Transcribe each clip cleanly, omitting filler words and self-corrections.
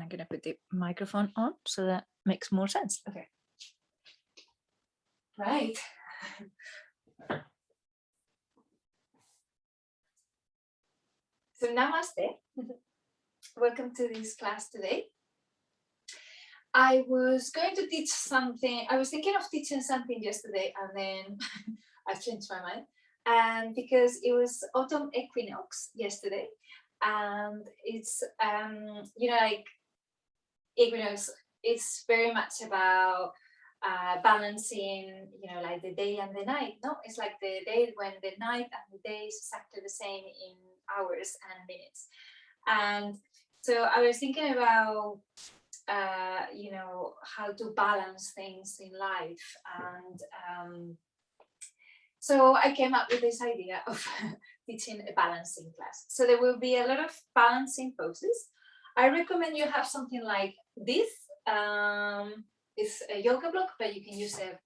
I'm going to put the microphone on so that makes more sense. Okay. Right. So namaste. Welcome to this class today. I was going to teach something. I was thinking of teaching something yesterday, and then I changed my mind. And because it was autumn equinox yesterday, and it's like equinox, it's very much about balancing, like the day and the night. No, it's like the day when the night and the day is exactly the same in hours and minutes. And so I was thinking about how to balance things in life, and so I came up with this idea of teaching a balancing class. So there will be a lot of balancing poses. I recommend you have something like this. It's a yoga block, but you can use a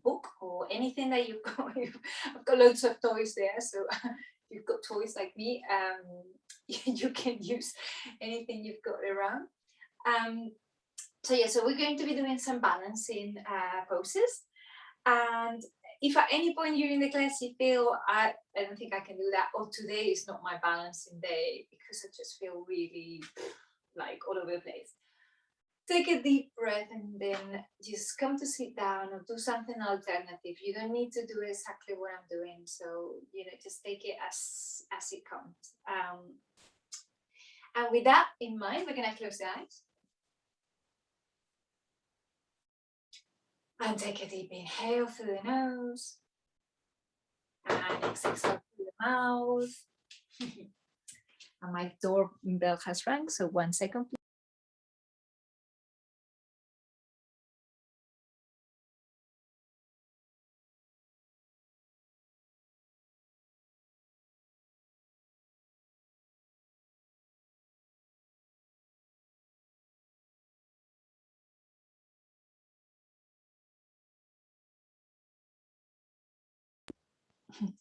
book or anything that you've got. I've got loads of toys there, so if you've got toys like me, you can use anything you've got around. So we're going to be doing some balancing poses, and if at any point during the class you feel I don't think I can do that, or today is not my balancing day because I just feel really like all over the place, take a deep breath and then just come to sit down or do something alternative. You don't need to do exactly what I'm doing, so just take it as it comes. And with that in mind, we're gonna close the eyes. And take a deep inhale through the nose. And exhale through the mouth. And my doorbell has rang, so 1 second, please.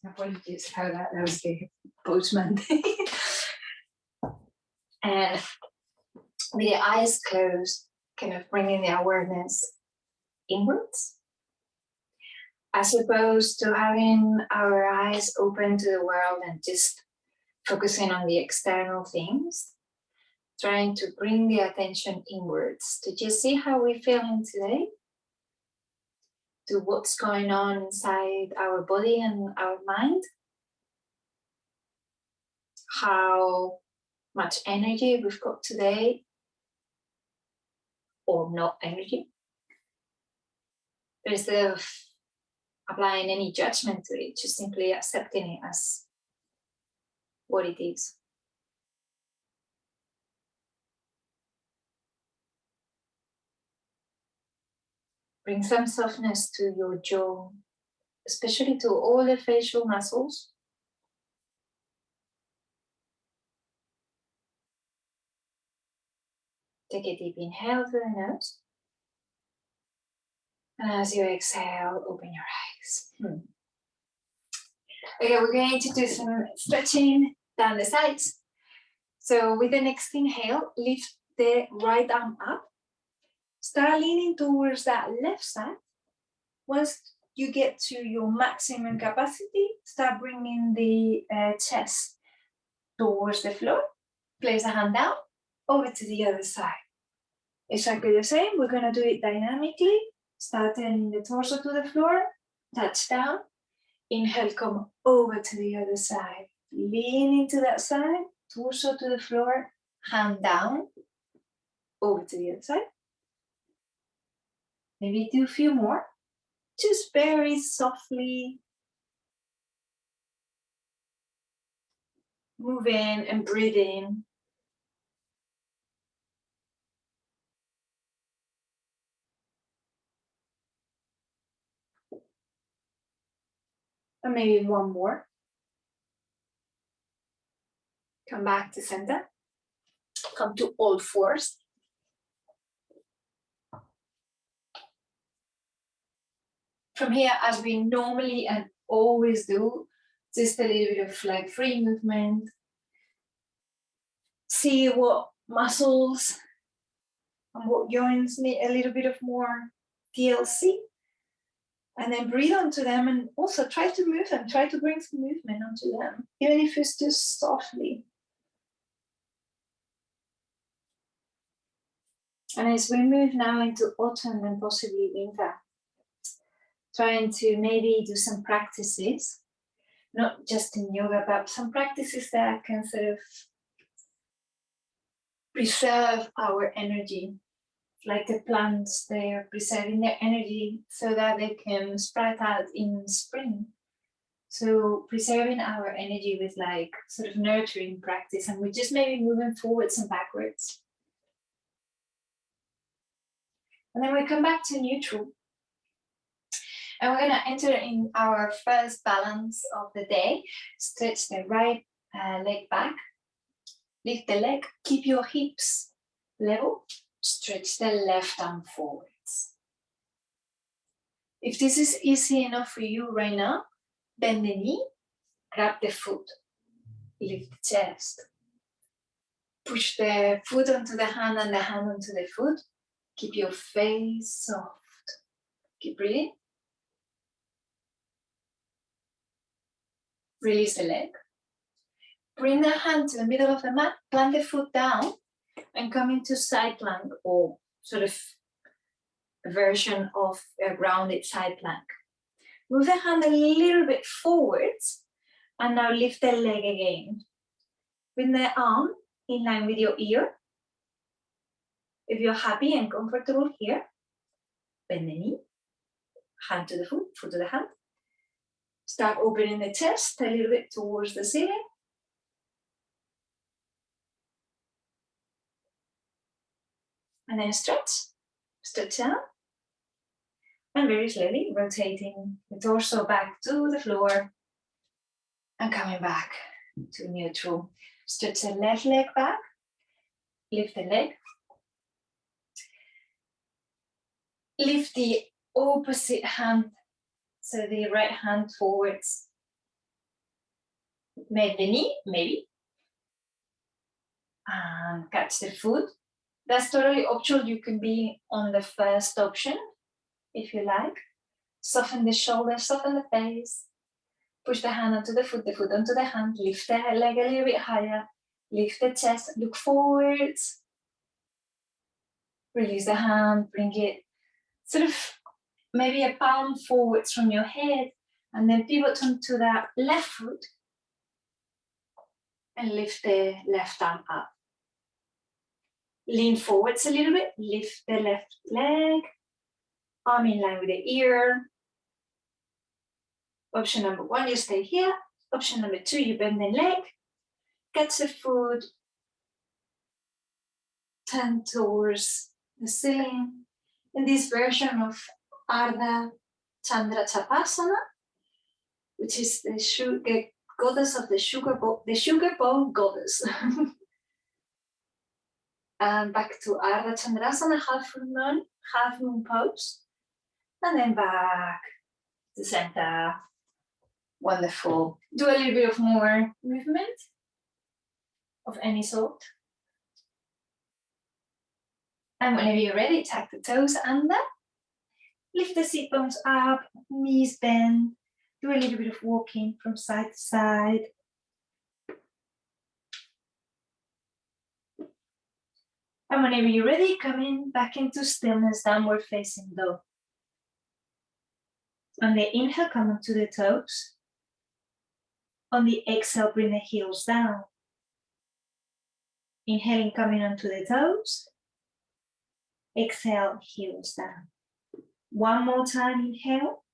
Apologies for that was the postman. And with the eyes closed, kind of bringing the awareness inwards, as opposed to having our eyes open to the world and just focusing on the external things, trying to bring the attention inwards to just see how we're feeling today, to what's going on inside our body and our mind, how much energy we've got today, or not energy, instead of applying any judgment to it, just simply accepting it as what it is. Bring some softness to your jaw, especially to all the facial muscles. Take a deep inhale through the nose. And as you exhale, open your eyes. Okay, we're going to do some stretching down the sides. So with the next inhale, lift the right arm up. Start leaning towards that left side. Once you get to your maximum capacity, start bringing the chest towards the floor. Place a hand down, over to the other side. Exactly the same, we're going to do it dynamically, starting the torso to the floor, touch down, inhale, come over to the other side, lean into that side, torso to the floor, hand down, over to the other side. Maybe do a few more, just very softly, move in and breathe in. And maybe one more. Come back to center. Come to all fours. From here, as we normally and always do, just a little bit of like free movement. See what muscles and what joints need a little bit of more TLC. And then breathe onto them, and also try to move them, try to bring some movement onto them, even if it's just softly. And as we move now into autumn and possibly winter, trying to maybe do some practices, not just in yoga, but some practices that can sort of preserve our energy. Like the plants, they're preserving their energy so that they can sprout out in spring. So preserving our energy with like sort of nurturing practice, and we're just maybe moving forwards and backwards. And then we come back to neutral. And we're going to enter in our first balance of the day. Stretch the right leg back. Lift the leg. Keep your hips level. Stretch the left arm forwards. If this is easy enough for you right now, bend the knee, grab the foot, lift the chest. Push the foot onto the hand and the hand onto the foot. Keep your face soft. Keep breathing. Release the leg. Bring the hand to the middle of the mat, plant the foot down, and come into side plank, or sort of a version of a grounded side plank. Move the hand a little bit forwards, and now lift the leg again. Bring the arm in line with your ear. If you're happy and comfortable here, bend the knee, hand to the foot, foot to the hand. Start opening the chest a little bit towards the ceiling. And then stretch out. And very slowly rotating the torso back to the floor and coming back to neutral. Stretch the left leg back, lift the leg. Lift the opposite hand, so the right hand forwards. Bend the knee, maybe. And catch the foot. That's totally optional. You can be on the first option if you like. Soften the shoulders, soften the face. Push the hand onto the foot onto the hand. Lift the leg a little bit higher. Lift the chest, look forwards. Release the hand, bring it sort of maybe a palm forwards from your head, and then pivot onto that left foot and lift the left arm up. Lean forwards a little bit, lift the left leg, arm in line with the ear. Option number one, you stay here. Option number two, you bend the leg, catch the foot, turn towards the ceiling. In this version of Ardha Chandra Chapasana, which is the goddess of the sugar bowl goddess. And back to Ardha Chandrasana, half moon pose. And then back to center. Wonderful. Do a little bit of more movement of any sort. And whenever you're ready, tuck the toes under. Lift the sit bones up, knees bend. Do a little bit of walking from side to side. And whenever you're ready, come in back into stillness, downward facing dog. On the inhale, come onto the toes. On the exhale, bring the heels down. Inhaling, coming onto the toes. Exhale, heels down. One more time, inhale.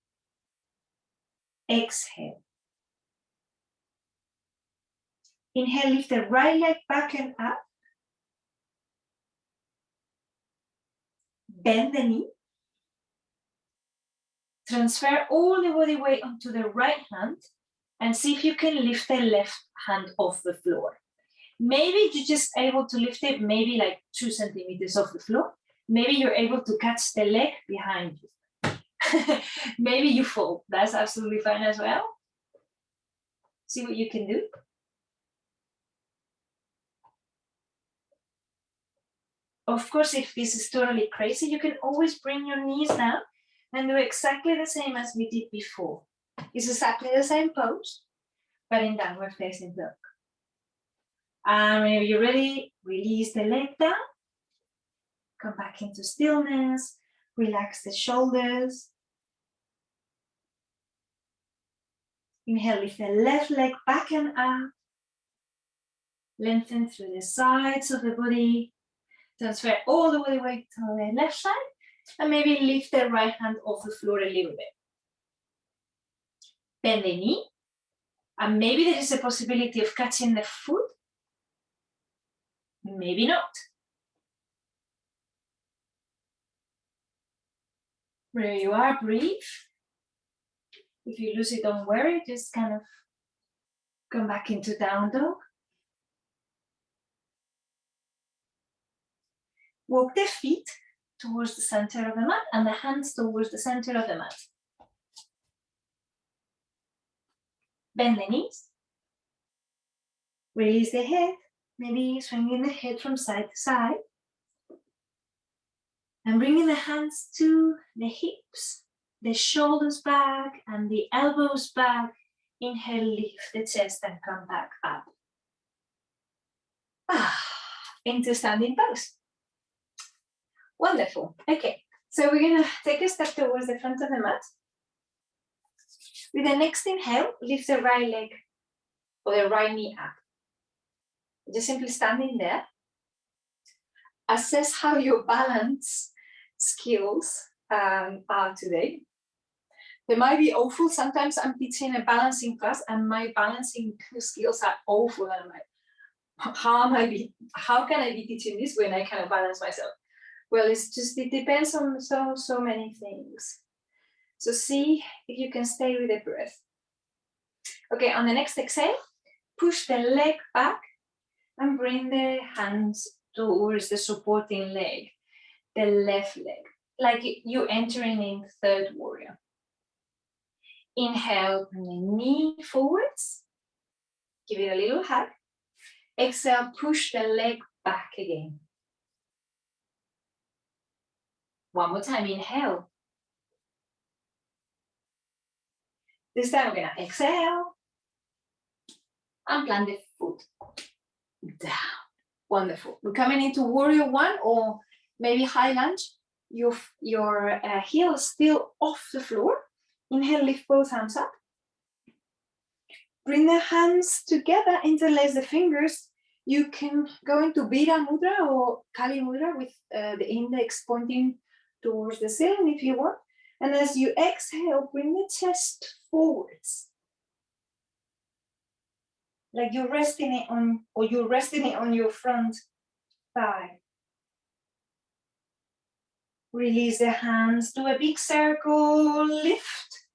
Exhale. Inhale, lift the right leg back and up. Bend the knee. Transfer all the body weight onto the right hand and see if you can lift the left hand off the floor. Maybe you're just able to lift it maybe like 2 centimeters off the floor. Maybe you're able to catch the leg behind you. Maybe you fall. That's absolutely fine as well. See what you can do. Of course, if this is totally crazy, you can always bring your knees down and do exactly the same as we did before. It's exactly the same pose, but in downward facing dog. And when you're ready, release the leg down. Come back into stillness. Relax the shoulders. Inhale, lift the left leg back and up. Lengthen through the sides of the body. Transfer all the weight to the left side. And maybe lift the right hand off the floor a little bit. Bend the knee. And maybe there is a possibility of catching the foot. Maybe not. Where you are, breathe. If you lose it, don't worry. Just kind of come back into down dog. Walk the feet towards the center of the mat and the hands towards the center of the mat. Bend the knees. Release the head, maybe swinging the head from side to side. And bringing the hands to the hips, the shoulders back and the elbows back. Inhale, lift the chest and come back up. Into standing pose. Wonderful. Okay, so we're gonna take a step towards the front of the mat. With the next inhale, lift the right leg or the right knee up. Just simply standing there. Assess how your balance skills are today. They might be awful. Sometimes I'm teaching a balancing class and my balancing skills are awful. And I'm like, how can I be teaching this when I cannot balance myself? Well, it depends on so many things. So see if you can stay with the breath. Okay, on the next exhale, push the leg back and bring the hands towards the supporting leg, the left leg, like you entering in third warrior. Inhale, bring the knee forwards. Give it a little hug. Exhale, push the leg back again. One more time, inhale. This time we're gonna exhale and plant the foot down. Wonderful. We're coming into warrior one or maybe high lunge. Your heel is still off the floor. Inhale, lift both hands up. Bring the hands together, interlace the fingers. You can go into Vira Mudra or Kali Mudra with the index pointing towards the ceiling if you want. And as you exhale, bring the chest forwards. Like you're resting it on your front thigh. Release the hands, do a big circle, lift.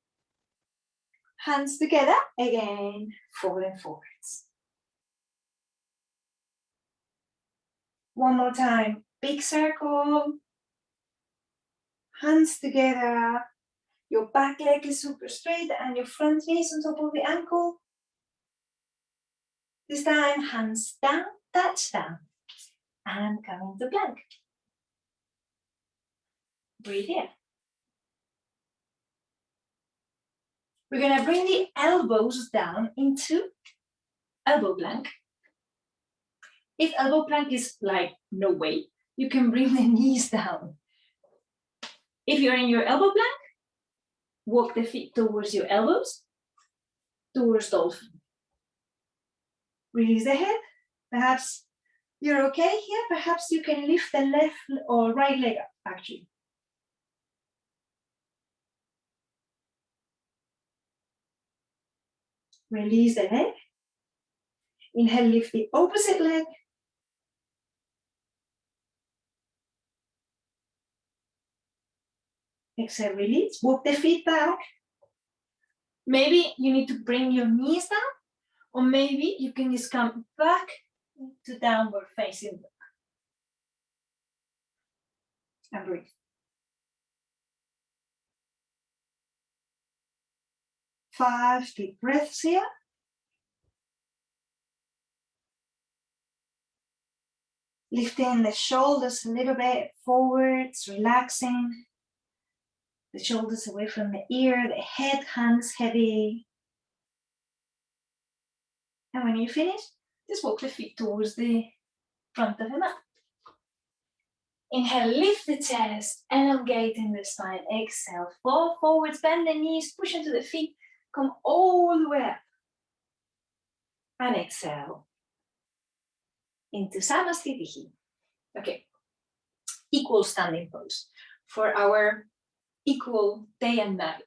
Hands together, again, falling forwards. One more time, big circle. Hands together. Your back leg is super straight and your front knee is on top of the ankle. This time, hands down, touch down, and come into plank. Breathe in. We're gonna bring the elbows down into elbow plank. If elbow plank is like no way, you can bring the knees down. If you're in your elbow plank, walk the feet towards your elbows, towards dolphin. Release the head. Perhaps you're okay here. Perhaps you can lift the left or right leg up, actually. Release the head. Inhale, lift the opposite leg. Exhale, release. Walk the feet back. Maybe you need to bring your knees down, or maybe you can just come back to downward facing dog. And breathe. Five deep breaths here. Lifting the shoulders a little bit forwards, relaxing the shoulders away from the ear, the head hangs heavy. And when you finish, just walk the feet towards the front of the mat. Inhale, lift the chest, elongating the spine. Exhale, fall forwards, bend the knees, push into the feet, come all the way up. And exhale into Samasthiti. Okay, equal standing pose for our equal day and night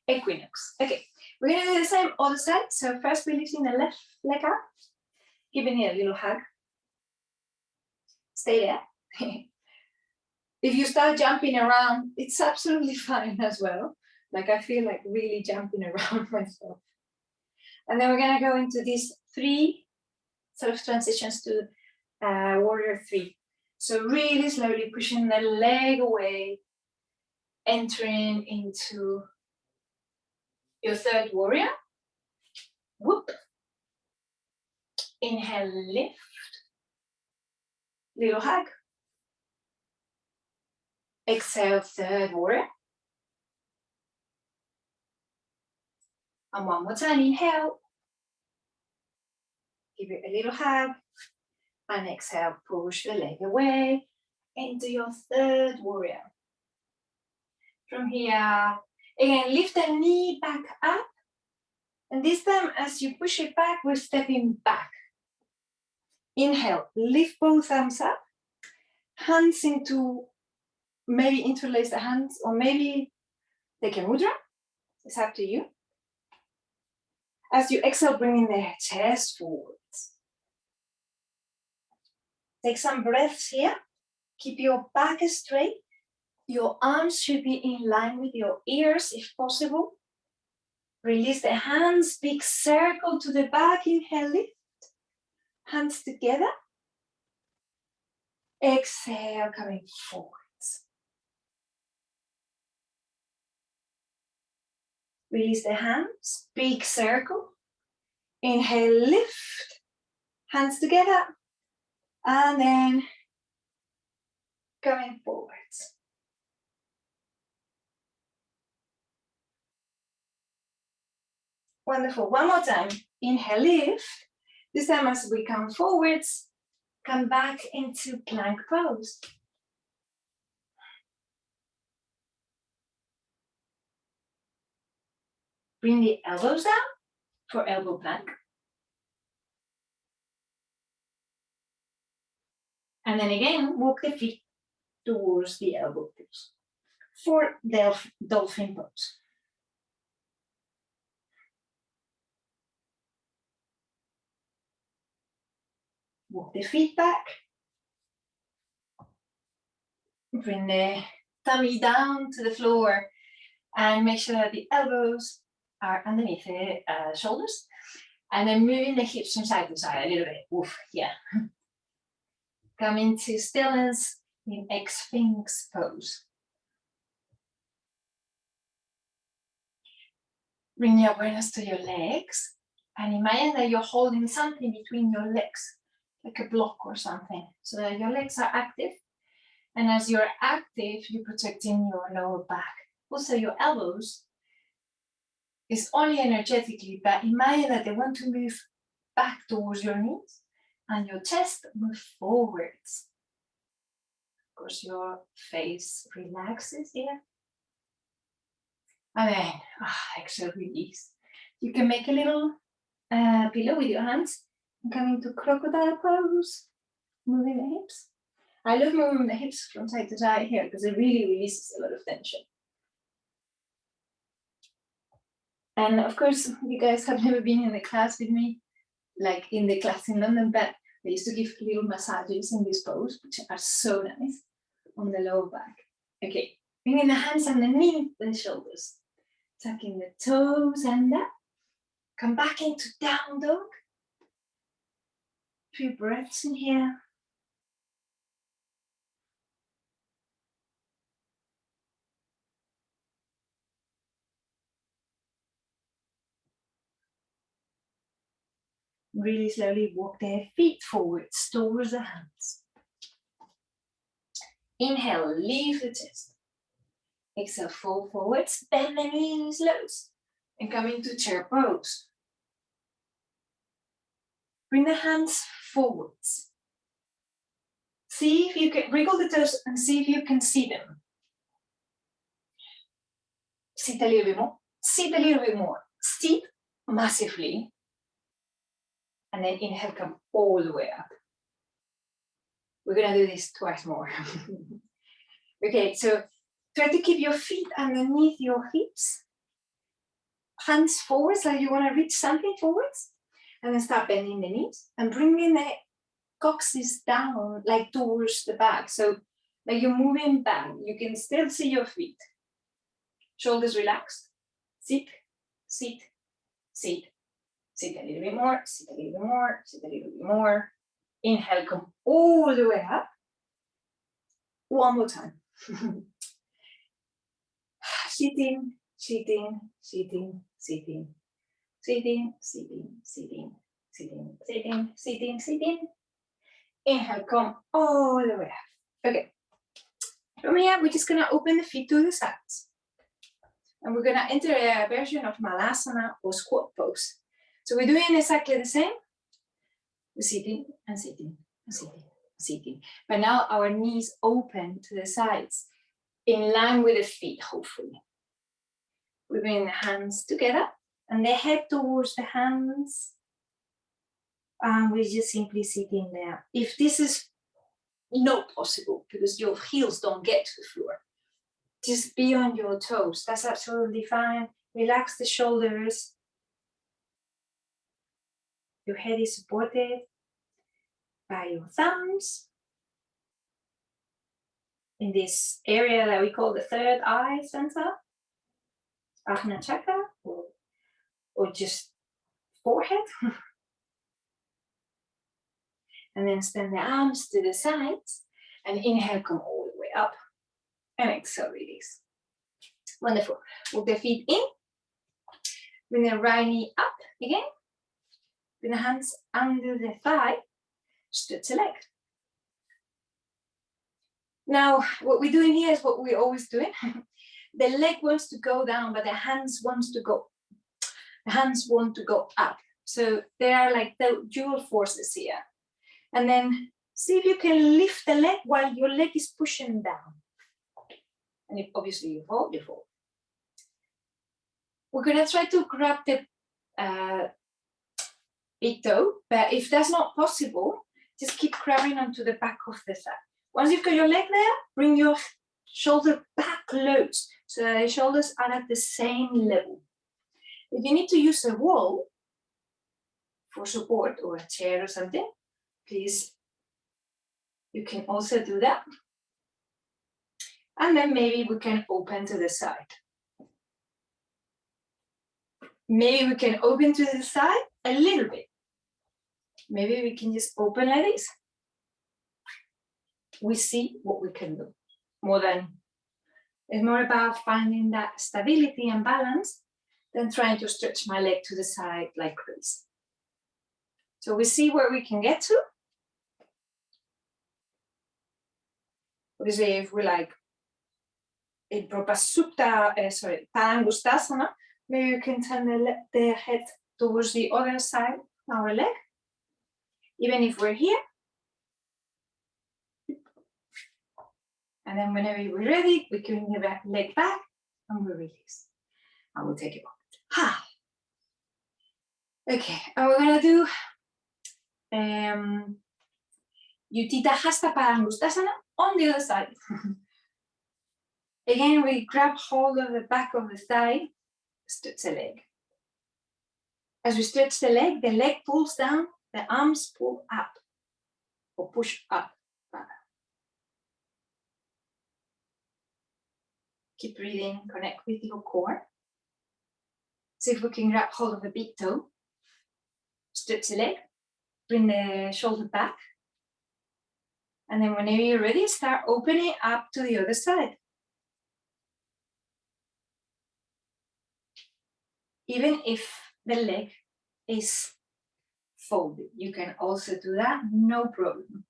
equinox. Okay, we're gonna do the same other side. So first we're lifting the left leg up, giving it a little hug. Stay there. If you start jumping around, it's absolutely fine as well. Like I feel like really jumping around myself. And then we're gonna go into these 3 sort of transitions to warrior 3. So really slowly pushing the leg away, entering into your 3rd warrior. Whoop. Inhale, lift. Little hug. Exhale, 3rd warrior. And one more time, inhale. Give it a little hug. And exhale, push the leg away into your 3rd warrior. From here, again, lift the knee back up. And this time, as you push it back, we're stepping back. Inhale, lift both arms up. Hands into, maybe interlace the hands, or maybe take a mudra. It's up to you. As you exhale, bringing the chest forwards. Take some breaths here. Keep your back straight. Your arms should be in line with your ears if possible. Release the hands, big circle to the back. Inhale, lift. Hands together. Exhale, coming forwards. Release the hands, big circle. Inhale, lift. Hands together. And then coming forwards. Wonderful. One more time. Inhale, lift. This time as we come forwards, come back into plank pose. Bring the elbows down for elbow plank. And then again, walk the feet towards the elbow tips for dolphin pose. Walk the feet back. Bring the tummy down to the floor and make sure that the elbows are underneath the shoulders. And then moving the hips from side to side a little bit. Oof, yeah. Come into stillness in Sphinx pose. Bring your awareness to your legs and imagine that you're holding something between your legs, like a block or something, so that your legs are active. And as you're active, you're protecting your lower back. Also, your elbows is only energetically, but imagine that they want to move back towards your knees and your chest move forwards. Of course, your face relaxes here. And then, exhale, release. You can make a little pillow with your hands and come into crocodile pose, moving the hips. I love moving the hips from side to side here because it really releases a lot of tension. And of course, you guys have never been in the class with me, like in the class in London, but I used to give little massages in this pose, which are so nice on the lower back. Okay, bringing the hands underneath the shoulders, tucking the toes under. Come back into down dog. Few breaths in here. Really slowly walk their feet forwards towards the hands. Inhale, lift the chest. Exhale, fold forwards, bend the knees, lows, and come into chair pose. Bring the hands forwards. See if you can wriggle the toes and see if you can see them. Sit a little bit more, sit a little bit more, sit massively, and then inhale, come all the way up. We're gonna do this twice more. Okay, so try to keep your feet underneath your hips. Hands forwards, like you wanna reach something forwards, and then start bending the knees and bringing the coccyx down, like towards the back. So like you're moving back, you can still see your feet. Shoulders relaxed. Sit, sit, sit. Sit a little bit more, sit a little bit more, sit a little bit more. Inhale, come all the way up. One more time. Sitting, sitting, sitting, sitting, sitting, sitting, sitting, sitting, sitting, sitting, sitting. Inhale, come all the way up. Okay. From here, we're just gonna open the feet to the sides. And we're gonna enter a version of Malasana or squat pose. So we're doing exactly the same. We're sitting and sitting and sitting and sitting. But now our knees open to the sides in line with the feet, hopefully. We bring the hands together and the head towards the hands. And we're just simply sitting there. If this is not possible because your heels don't get to the floor, just be on your toes. That's absolutely fine. Relax the shoulders. Your head is supported by your thumbs in this area that we call the third eye center, Ajna chakra, or just forehead. And then extend the arms to the sides and inhale, come all the way up. And exhale, release. Wonderful. Walk the feet in. Bring the right knee up again. Bring the hands under the thigh. Stretch the leg. Now, what we're doing here is what we're always doing. The leg wants to go down, but the hands want to go up. So they are like the dual forces here. And then see if you can lift the leg while your leg is pushing down. And if obviously you fall, you fall. We're gonna try to grab the big toe, but if that's not possible, just keep grabbing onto the back of the thigh. Once you've got your leg there, bring your shoulder back close so that the shoulders are at the same level. If you need to use a wall for support or a chair or something, please, you can also do that. And then maybe we can open to the side. Maybe we can open to the side a little bit. Maybe we can just open like this. We see what we can do. It's more about finding that stability and balance than trying to stretch my leg to the side like crazy. So we see where we can get to. Obviously, if we like in Prapasupta, Padangustasana, maybe you can turn the head towards the other side of our leg. Even if we're here. And then whenever we're ready, we can bring the leg back and we release. And we'll take it off. Okay, and we're gonna do Utthita Hasta Padangustasana on the other side. Again, we grab hold of the back of the thigh, stretch the leg. As we stretch the leg pulls down, the arms pull up or push up. Keep breathing, connect with your core. See if we can grab hold of the big toe. Stretch the leg, bring the shoulder back. And then whenever you're ready, start opening up to the other side. Even if the leg is folded, you can also do that, no problem.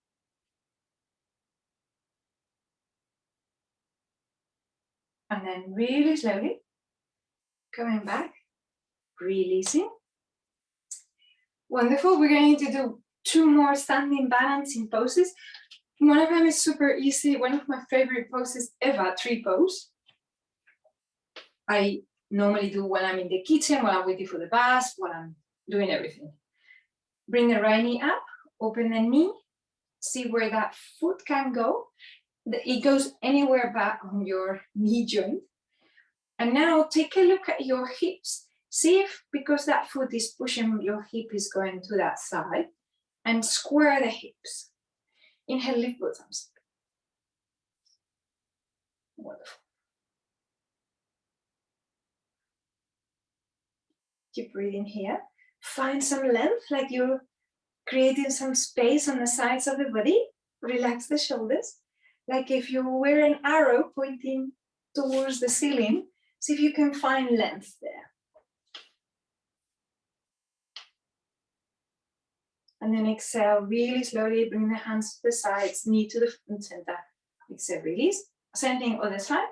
And then really slowly coming back, releasing. Wonderful. We're going to do 2 more standing balancing poses. One of them is super easy. One of my favorite poses ever, tree pose. I normally do when I'm in the kitchen, while I'm waiting for the bus, while I'm doing everything. Bring the right knee up, open the knee, see where that foot can go. It goes anywhere back on your knee joint. And now take a look at your hips. See if, because that foot is pushing, your hip is going to that side, and square the hips. Inhale, lift both arms. Wonderful. Keep breathing here. Find some length, like you're creating some space on the sides of the body. Relax the shoulders. Like if you were an arrow pointing towards the ceiling, see if you can find length there. And then exhale, really slowly, bring the hands to the sides, knee to the front center. Exhale, release. Same thing other side.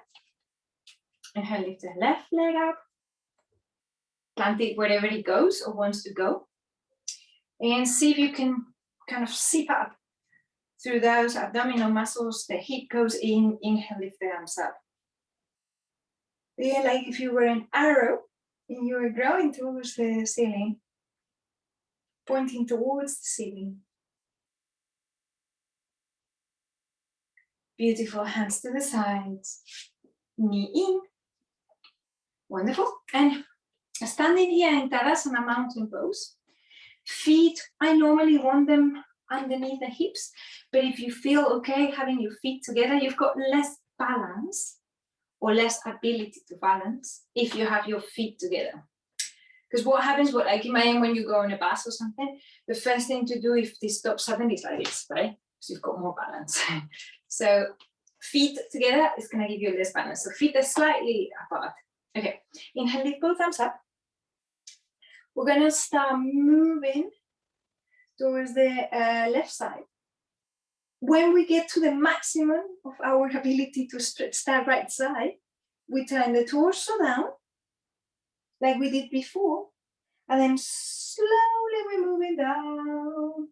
Inhale, lift the left leg up. Plant it wherever it goes or wants to go. And see if you can kind of sip up through those abdominal muscles. The hip goes in, inhale, lift the arms up. Yeah, like if you were an arrow and you were growing towards the ceiling, pointing towards the ceiling. Beautiful, hands to the sides, knee in. Wonderful. And standing here in Tadasana mountain pose, feet, I normally want them underneath the hips, but if you feel okay having your feet together, you've got less balance or less ability to balance if you have your feet together. Because what happens, like imagine when you go on a bus or something, the first thing to do if this stops suddenly is like this, right? So you've got more balance. So feet together is going to give you less balance. So feet are slightly apart. Okay, inhale, lift both arms up. We're going to start moving towards the left side. When we get to the maximum of our ability to stretch that right side, we turn the torso down, like we did before, and then slowly we're moving down,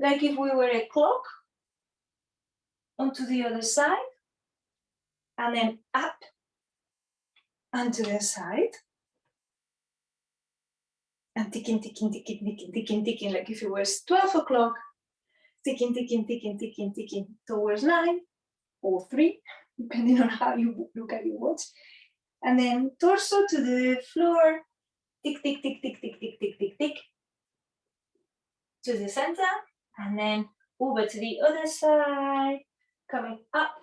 like if we were a clock, onto the other side, and then up, and to the side, and ticking, ticking, ticking, ticking, ticking, ticking, like if it was 12 o'clock, ticking, ticking, ticking, ticking, ticking, towards 9 or 3, depending on how you look at your watch, and then torso to the floor, tick, tick, tick, tick, tick, tick, tick, tick, tick, to the center, and then over to the other side, coming up,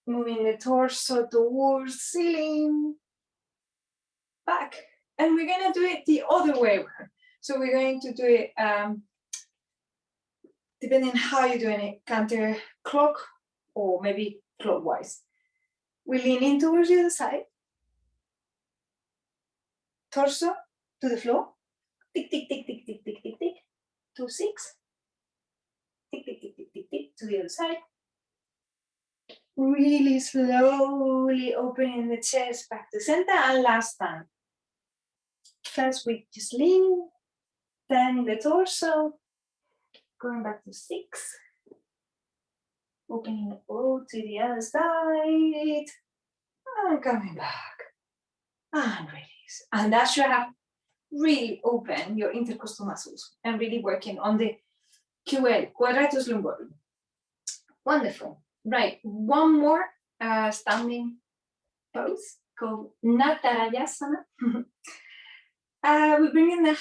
moving the torso towards ceiling, back, and we're going to do it the other way around. So we're going to do it depending on how you're doing it, counter clock or maybe clockwise. We lean in towards the other side, torso to the floor, tick, tick, tick, tick, tick, tick, tick, tick, to 6, tick, tick, tick, tick, tick, tick, to the other side. Really slowly opening the chest back to center, and last time. First we just lean, then the torso, going back to 6, opening the boat to the other side, and coming back, and release. And that should have really opened your intercostal muscles and really working on the QL, quadratus lumborum. Wonderful. Right, one more standing pose called Natarayasana. We bring in the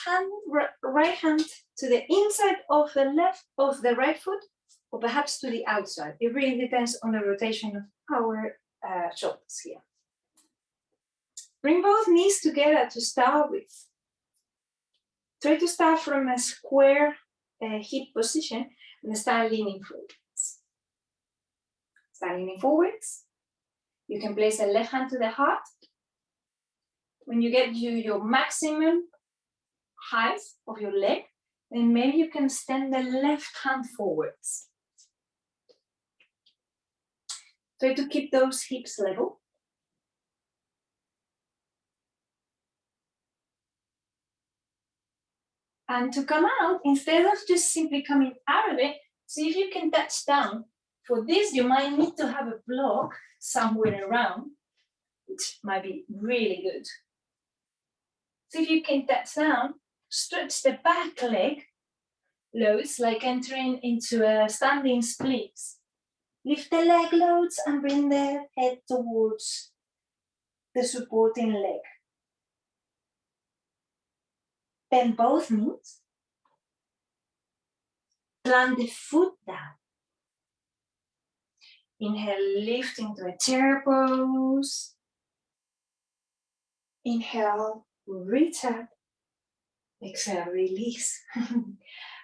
right hand to the inside of the right foot, or perhaps to the outside. It really depends on the rotation of our shoulders here. Bring both knees together to start with. Try to start from a square hip position and start leaning forwards. Start leaning forwards. You can place the left hand to the heart. When you get to your maximum height of your leg, then maybe you can extend the left hand forwards. Try to keep those hips level. And to come out, instead of just simply coming out of it, see if you can touch down. For this, you might need to have a block somewhere around, which might be really good. See if you can touch down, stretch the back leg, loads like entering into a standing splits. Lift the leg loads and bring the head towards the supporting leg. Bend both knees. Plant the foot down. Inhale, lift into a chair pose. Inhale, reach up. Exhale, release. And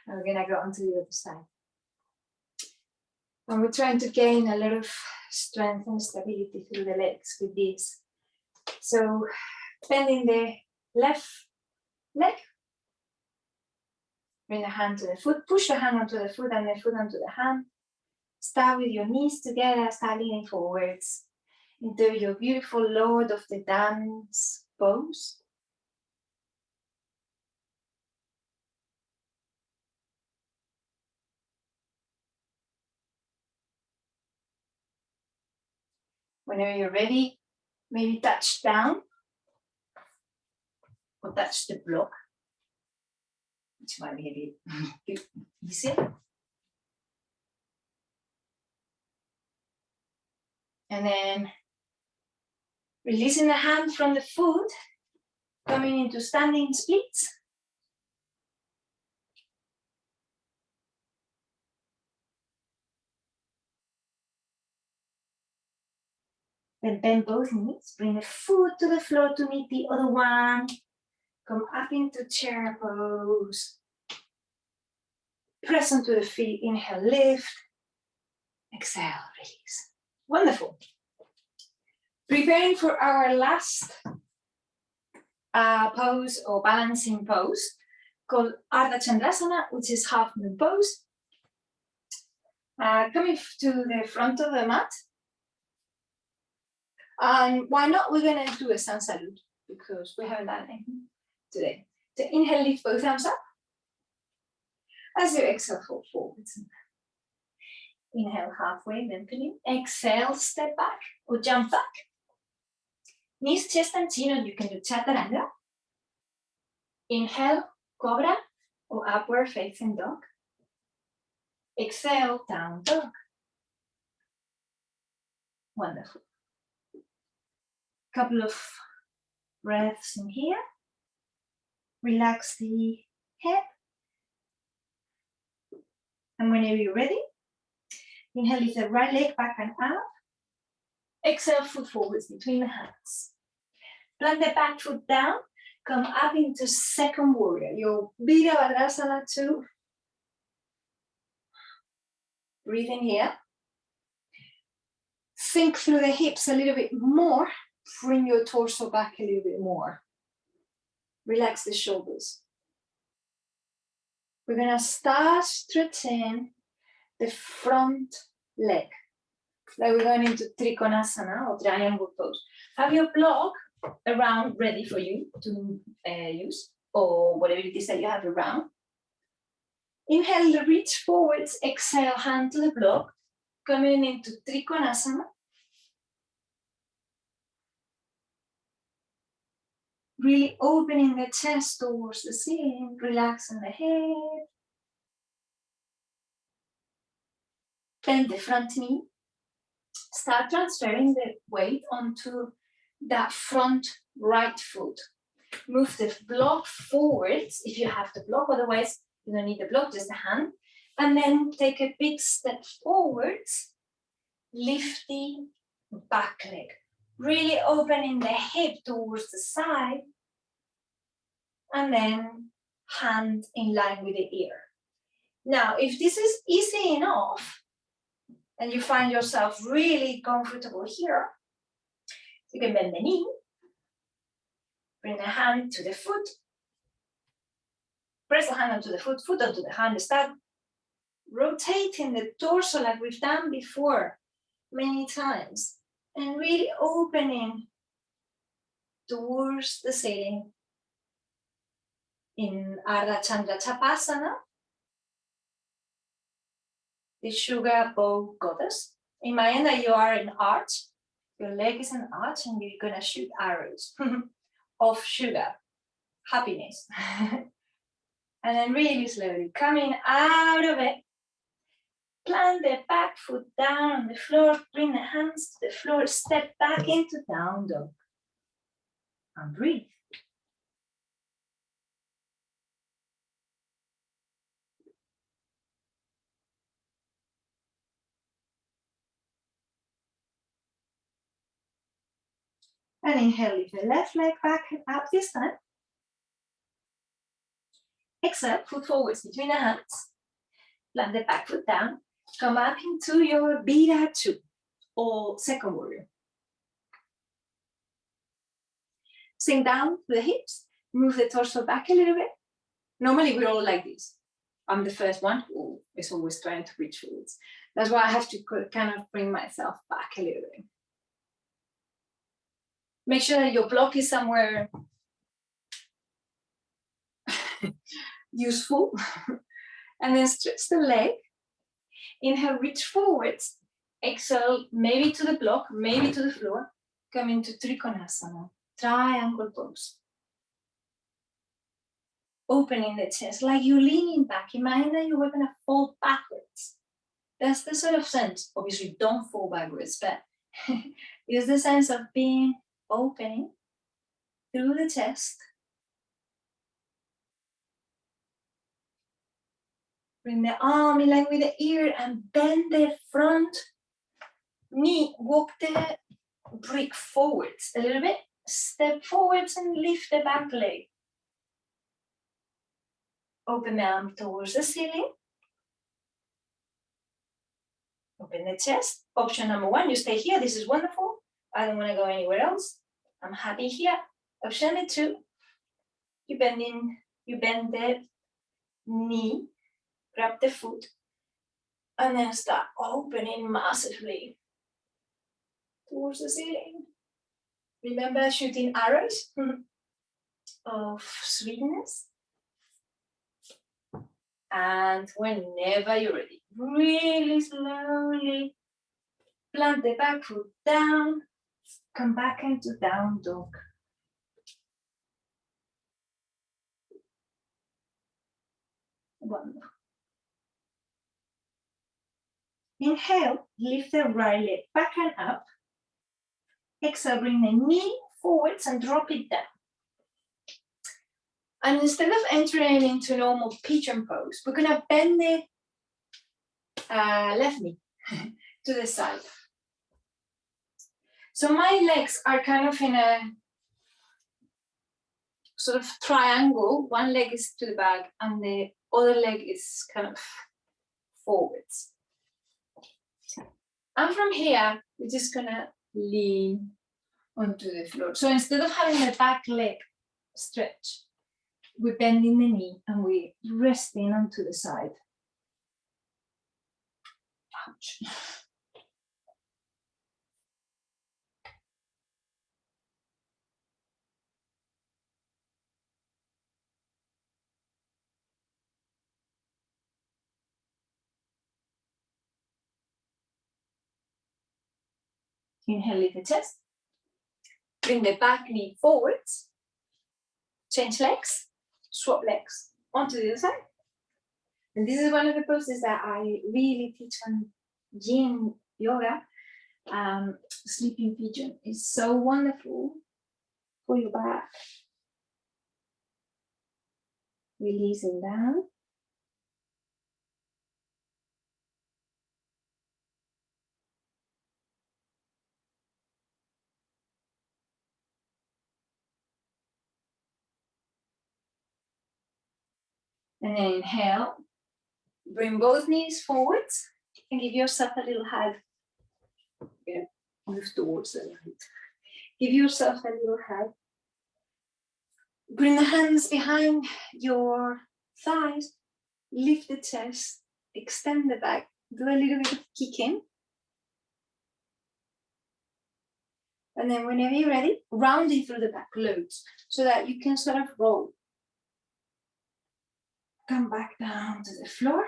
we're gonna go onto the other side. And we're trying to gain a lot of strength and stability through the legs with this. So bending the left leg. Bring the hand to the foot, push the hand onto the foot and the foot onto the hand. Start with your knees together, start leaning forwards into your beautiful Lord of the Dance pose. Whenever you're ready, maybe touch down or touch the block, which might be a bit easier. And then releasing the hand from the foot, coming into standing splits. Then bend both knees, bring the foot to the floor to meet the other one. Come up into chair pose. Press onto the feet, inhale, lift. Exhale, release. Wonderful. Preparing for our last pose or balancing pose called Ardha Chandrasana, which is half moon pose. Coming to the front of the mat. And why not? We're going to do a sun salute because we haven't done anything today. So inhale, lift both arms up. As you exhale, fold forwards. Inhale, halfway, lengthening. Exhale, step back or jump back. Knees, chest, and chin, or you can do chaturanga. Inhale, cobra or upward facing dog. Exhale, down dog. Wonderful. Couple of breaths in here. Relax the head. And whenever you're ready, inhale, lift the right leg back and up. Exhale, foot forwards between the hands. Plant the back foot down. Come up into second warrior. Your Virabhadrasana 2. Breathe in here. Sink through the hips a little bit more. Bring your torso back a little bit more. Relax the shoulders. We're going to start stretching the front leg. Like we're going into Trikonasana or triangle pose. Have your block around ready for you to use, or whatever it is that you have around. Inhale, reach forwards. Exhale, hand to the block. Coming into Trikonasana. Really opening the chest towards the ceiling, relaxing the head. Bend the front knee. Start transferring the weight onto that front right foot. Move the block forwards if you have the block, otherwise you don't need the block, just the hand. And then take a big step forwards, lift the back leg. Really opening the hip towards the side. And then hand in line with the ear. Now, if this is easy enough, and you find yourself really comfortable here, you can bend the knee, bring the hand to the foot, press the hand onto the foot, foot onto the hand, start rotating the torso like we've done before many times, and really opening towards the ceiling. in Ardha Chandra Chapasana, the sugar bow goddess. Imagine that you are an arch, your leg is an arch, and you're gonna shoot arrows of sugar, happiness. And then really slowly coming out of it, plant the back foot down on the floor, bring the hands to the floor, step back into down dog, and breathe. And inhale, lift the left leg back and up this time. Exhale, foot forwards between the hands. Plant the back foot down. Come up into your Viratu or second warrior. Sink down to the hips. Move the torso back a little bit. Normally we're all like this. I'm the first one who is always trying to reach forwards. That's why I have to kind of bring myself back a little bit. Make sure that your block is somewhere useful. And then stretch the leg. Inhale, reach forwards. Exhale, maybe to the block, maybe to the floor. Come into Trikonasana, triangle pose. Opening the chest, like you're leaning back. Imagine that you were gonna fall backwards. That's the sort of sense. Obviously, don't fall backwards, but it's the sense of being opening through the chest. Bring the arm in line with the ear and bend the front knee. Walk the brick forwards a little bit. Step forwards and lift the back leg. Open the arm towards the ceiling. Open the chest. Option number one, you stay here. This is wonderful. I don't want to go anywhere else. I'm happy here. Option number two, you bend the knee, grab the foot, and then start opening massively towards the ceiling. Remember shooting arrows of sweetness. And whenever you're ready, really slowly plant the back foot down, come back into down dog. Wonderful. Inhale, lift the right leg back and up. Exhale, bring the knee forwards and drop it down. And instead of entering into normal pigeon pose, we're gonna bend the left knee to the side. So my legs are kind of in a sort of triangle. One leg is to the back and the other leg is kind of forwards. And from here, we're just gonna lean onto the floor. So instead of having the back leg stretch, we're bending the knee and we're resting onto the side. Ouch. Inhale, lift the chest. Bring the back knee forwards. Change legs, swap legs onto the other side. And this is one of the poses that I really teach on yin yoga. Sleeping pigeon is so wonderful for your back. Releasing down. And then inhale, bring both knees forwards and give yourself a little hug. Yeah, move towards the light. Give yourself a little hug. Bring the hands behind your thighs, lift the chest, extend the back, do a little bit of kicking. And then whenever you're ready, rounding through the back loads so that you can sort of roll. Come back down to the floor.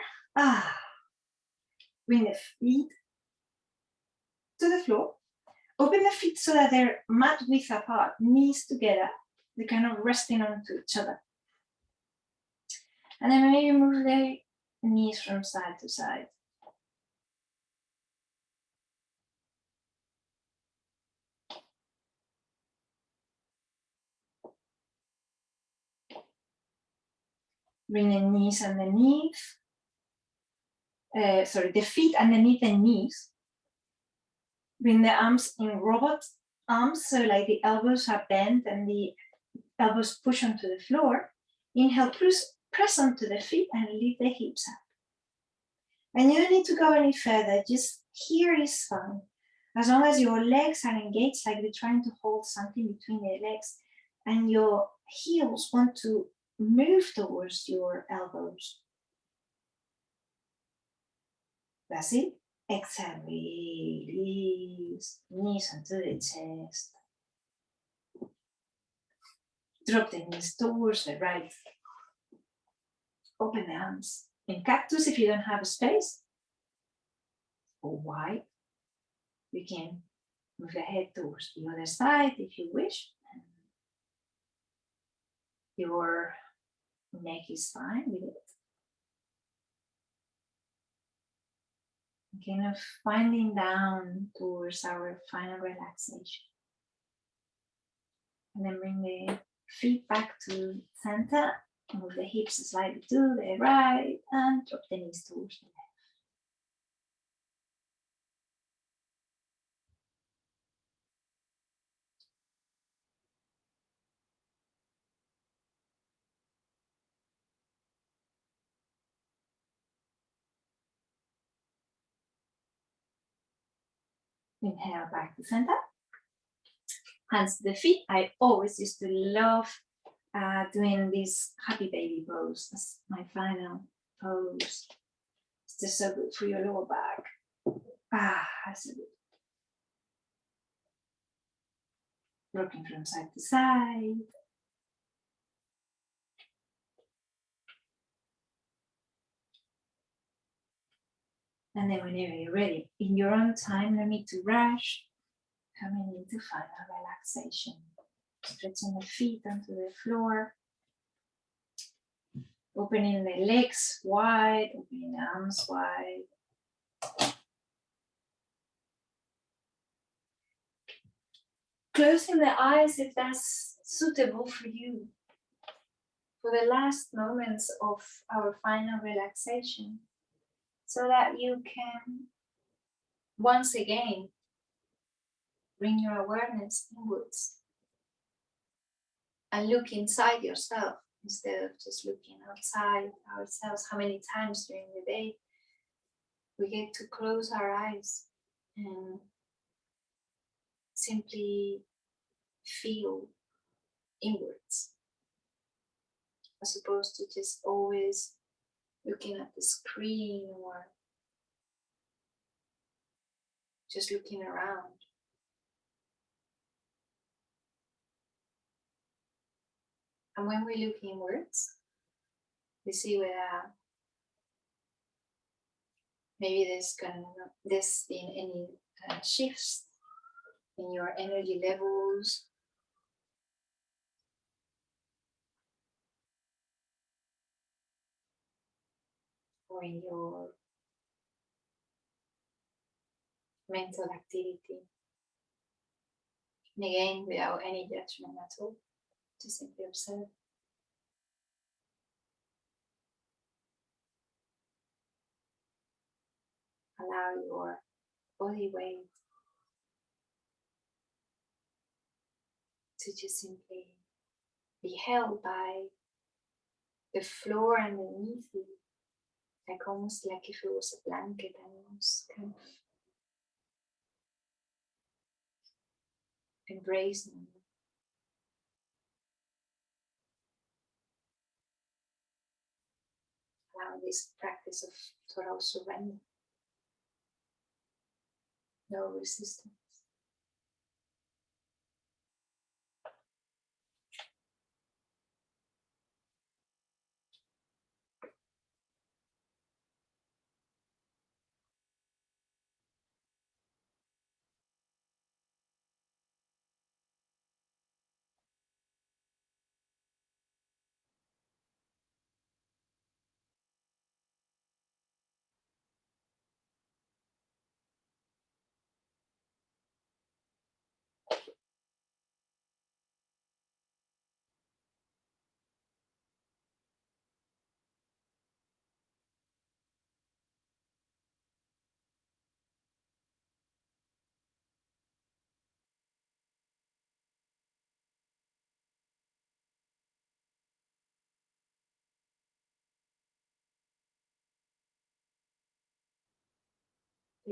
Bring the feet to the floor. Open the feet so that they're mat width apart, knees together. They're kind of resting onto each other. And then maybe move the knees from side to side. Bring the knees underneath. The feet underneath the knees. Bring the arms in robot arms, so like the elbows are bent and the elbows push onto the floor. Inhale, press onto the feet and lift the hips up. And you don't need to go any further, just here is fine. As long as your legs are engaged, like you're trying to hold something between your legs, and your heels want to move towards your elbows. That's it. Exhale, release, knees onto the chest. Drop the knees towards the right. Open the arms. In cactus, if you don't have a space, or wide, you can move the head towards the other side if you wish. Your neck is fine with it. Kind of winding down towards our final relaxation. And then bring the feet back to center. Move the hips slightly to the right and drop the knees towards the left. Inhale back to center. Hands to the feet. I always used to love doing this happy baby pose as my final pose. It's just so good for your lower back. So good. Rocking from side to side. And then whenever you're ready, in your own time, no need to rush, coming into final relaxation. Stretching the feet onto the floor. Opening the legs wide, opening the arms wide. Closing the eyes if that's suitable for you. For the last moments of our final relaxation, so that you can once again bring your awareness inwards and look inside yourself instead of just looking outside ourselves. How many times during the day we get to close our eyes and simply feel inwards, as opposed to just always looking at the screen or just looking around. And when we look inwards, we see whether maybe there's been any shifts in your energy levels, or in your mental activity. And again, without any judgment at all, just simply observe. Allow your body weight to just simply be held by the floor underneath you, like almost like if it was a blanket and was kind of embracing. Allow this practice of total surrender, no resistance.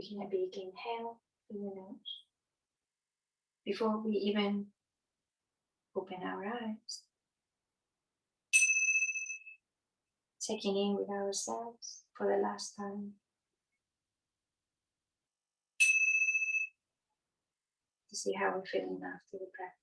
Taking a big inhale through the nose before we even open our eyes. Checking in with ourselves for the last time. To see how we're feeling after the practice.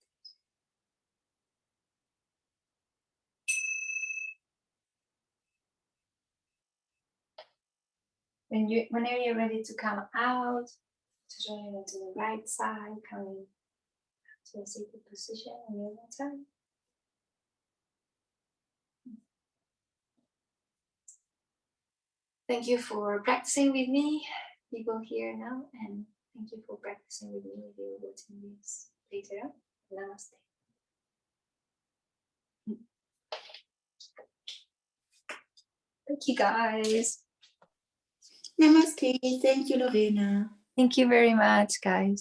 Whenever you're ready to come out, to turn into the right side, coming to a seated position on the other side. Thank you for practicing with me, people here now, and thank you for practicing with me if you're watching this later. Namaste. Thank you guys. Namaste. Thank you, Lorena. Thank you very much, guys.